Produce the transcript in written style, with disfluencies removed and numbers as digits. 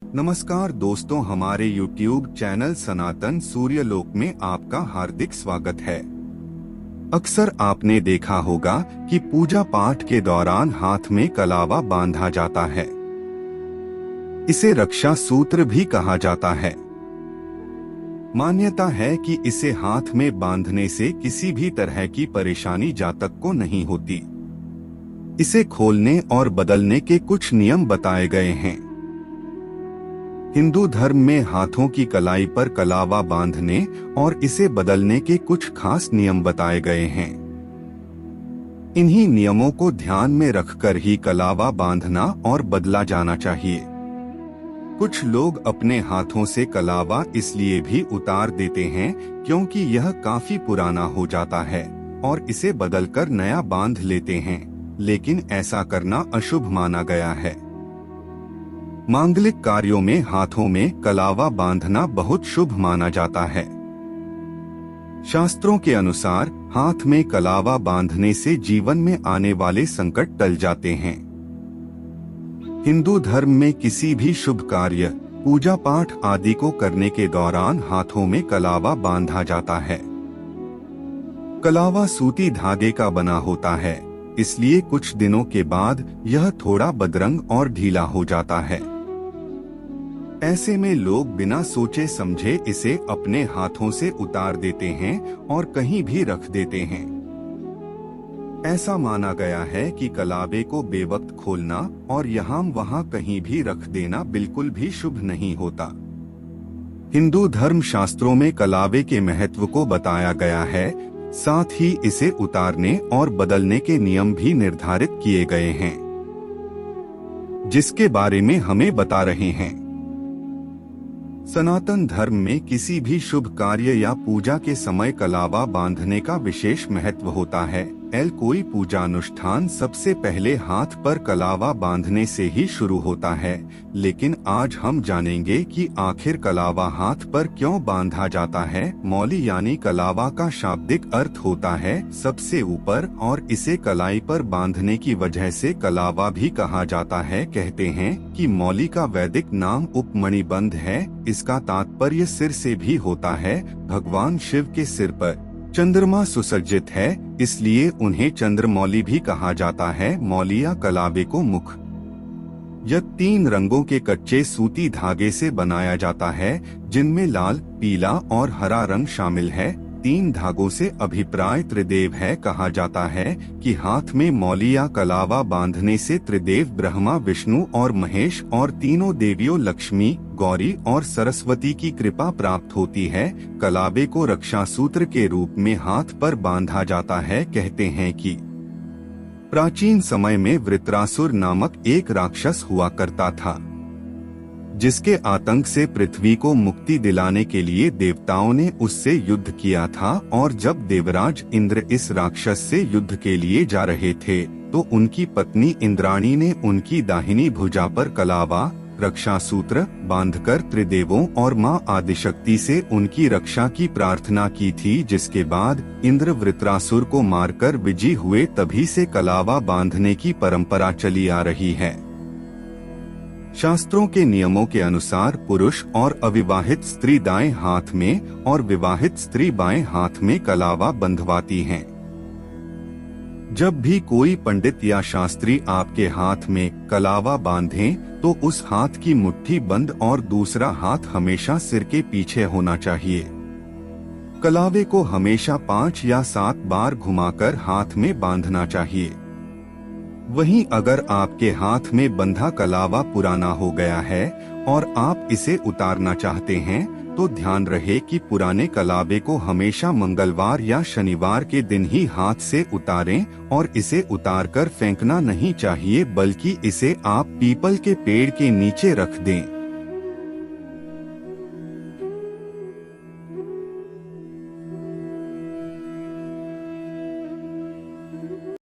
नमस्कार दोस्तों, हमारे YouTube चैनल सनातन सूर्यलोक में आपका हार्दिक स्वागत है। अक्सर आपने देखा होगा कि पूजा पाठ के दौरान हाथ में कलावा बांधा जाता है। इसे रक्षा सूत्र भी कहा जाता है। मान्यता है कि इसे हाथ में बांधने से किसी भी तरह की परेशानी जातक को नहीं होती। इसे खोलने और बदलने के कुछ नियम बताए गए हैं। हिंदू धर्म में हाथों की कलाई पर कलावा बांधने और इसे बदलने के कुछ खास नियम बताए गए हैं। इन्हीं नियमों को ध्यान में रखकर ही कलावा बांधना और बदला जाना चाहिए। कुछ लोग अपने हाथों से कलावा इसलिए भी उतार देते हैं क्योंकि यह काफी पुराना हो जाता है और इसे बदलकर नया बांध लेते हैं, लेकिन ऐसा करना अशुभ माना गया है। मांगलिक कार्यों में हाथों में कलावा बांधना बहुत शुभ माना जाता है। शास्त्रों के अनुसार हाथ में कलावा बांधने से जीवन में आने वाले संकट टल जाते हैं। हिंदू धर्म में किसी भी शुभ कार्य, पूजा पाठ आदि को करने के दौरान हाथों में कलावा बांधा जाता है। कलावा सूती धागे का बना होता है, इसलिए कुछ दिनों के बाद यह थोड़ा बदरंग और ढीला हो जाता है। ऐसे में लोग बिना सोचे समझे इसे अपने हाथों से उतार देते हैं और कहीं भी रख देते हैं। ऐसा माना गया है कि कलावे को बेवक्त खोलना और यहाँ वहाँ कहीं भी रख देना बिल्कुल भी शुभ नहीं होता। हिंदू धर्म शास्त्रों में कलावे के महत्व को बताया गया है, साथ ही इसे उतारने और बदलने के नियम भी निर्धारित किए गए हैं, जिसके बारे में हमें बता रहे हैं। सनातन धर्म में किसी भी शुभ कार्य या पूजा के समय कलावा बांधने का विशेष महत्व होता है। कोई पूजा अनुष्ठान सबसे पहले हाथ पर कलावा बांधने से ही शुरू होता है, लेकिन आज हम जानेंगे कि आखिर कलावा हाथ पर क्यों बांधा जाता है। मौली यानी कलावा का शाब्दिक अर्थ होता है सबसे ऊपर, और इसे कलाई पर बांधने की वजह से कलावा भी कहा जाता है। कहते हैं कि मौली का वैदिक नाम उपमणिबंध है। इसका तात्पर्य सिर से भी होता है। भगवान शिव के सिर पर चंद्रमा सुसज्जित है, इसलिए उन्हें चंद्रमौली भी कहा जाता है। मौलिया कलावे को मुख यह 3 रंगों के कच्चे सूती धागे से बनाया जाता है, जिनमें लाल, पीला और हरा रंग शामिल है। 3 धागों से अभिप्राय त्रिदेव है। कहा जाता है कि हाथ में मौलिया कलावा बांधने से त्रिदेव ब्रह्मा, विष्णु और महेश और तीनों देवियों लक्ष्मी, गौरी और सरस्वती की कृपा प्राप्त होती है। कलावे को रक्षा सूत्र के रूप में हाथ पर बांधा जाता है। कहते हैं कि प्राचीन समय में वृत्रासुर नामक एक राक्षस हुआ करता था, जिसके आतंक से पृथ्वी को मुक्ति दिलाने के लिए देवताओं ने उससे युद्ध किया था। और जब देवराज इंद्र इस राक्षस से युद्ध के लिए जा रहे थे, तो उनकी पत्नी इंद्राणी ने उनकी दाहिनी भुजा पर कलावा, रक्षा सूत्र बांधकर त्रिदेवों और मां आदिशक्ति से उनकी रक्षा की प्रार्थना की थी, जिसके बाद इंद्र वृत्रासुर को मारकर विजयी हुए। तभी से कलावा बांधने की परंपरा चली आ रही है। शास्त्रों के नियमों के अनुसार पुरुष और अविवाहित स्त्री दाएं हाथ में और विवाहित स्त्री बाएं हाथ में कलावा बंधवाती हैं। जब भी कोई पंडित या शास्त्री आपके हाथ में कलावा बांधें, तो उस हाथ की मुट्ठी बंद और दूसरा हाथ हमेशा सिर के पीछे होना चाहिए। कलावे को हमेशा 5 या 7 बार घुमाकर हाथ में बांधना चाहिए। वहीं अगर आपके हाथ में बंधा कलावा पुराना हो गया है और आप इसे उतारना चाहते हैं, तो ध्यान रहे कि पुराने कलावे को हमेशा मंगलवार या शनिवार के दिन ही हाथ से उतारें और इसे उतारकर फेंकना नहीं चाहिए, बल्कि इसे आप पीपल के पेड़ के नीचे रख दें।